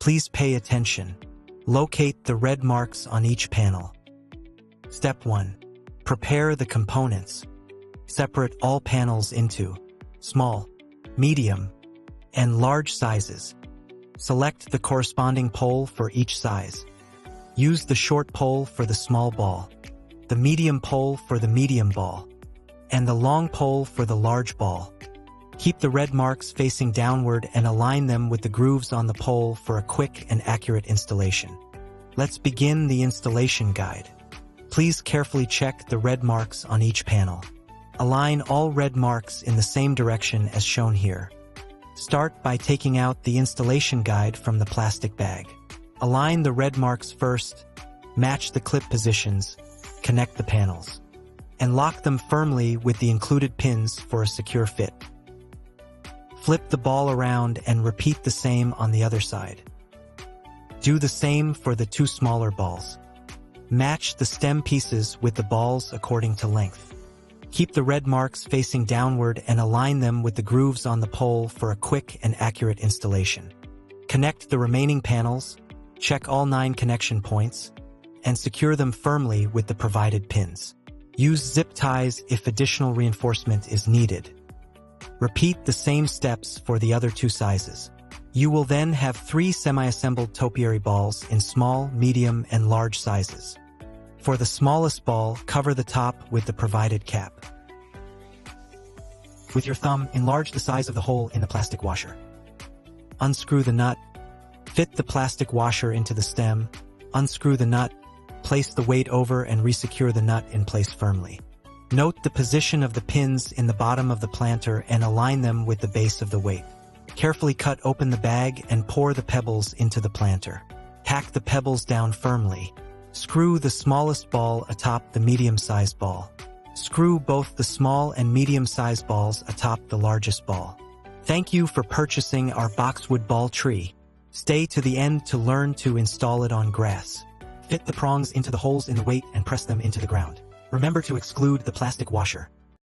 Please pay attention. Locate the red marks on each panel. Step 1. Prepare the components. Separate all panels into small, medium, and large sizes. Select the corresponding pole for each size. Use the short pole for the small ball, the medium pole for the medium ball, and the long pole for the large ball. Keep the red marks facing downward and align them with the grooves on the pole for a quick and accurate installation. Let's begin the installation guide. Please carefully check the red marks on each panel. Align all red marks in the same direction as shown here. Start by taking out the installation guide from the plastic bag. Align the red marks first, match the clip positions, connect the panels, and lock them firmly with the included pins for a secure fit. Flip the ball around and repeat the same on the other side. Do the same for the two smaller balls. Match the stem pieces with the balls according to length. Keep the red marks facing downward and align them with the grooves on the pole for a quick and accurate installation. Connect the remaining panels, check all 9 connection points, and secure them firmly with the provided pins. Use zip ties if additional reinforcement is needed. Repeat the same steps for the other 2 sizes. You will then have 3 semi-assembled topiary balls in small, medium, and large sizes. For the smallest ball, cover the top with the provided cap. With your thumb, enlarge the size of the hole in the plastic washer. Unscrew the nut. Fit the plastic washer into the stem. Unscrew the nut. Place the weight over and resecure the nut in place firmly. Note the position of the pins in the bottom of the planter and align them with the base of the weight. Carefully cut open the bag and pour the pebbles into the planter. Tack the pebbles down firmly. Screw the smallest ball atop the medium-sized ball. Screw both the small and medium-sized balls atop the largest ball. Thank you for purchasing our boxwood ball tree. Stay to the end to learn to install it on grass. Fit the prongs into the holes in the weight and press them into the ground. Remember to exclude the plastic washer.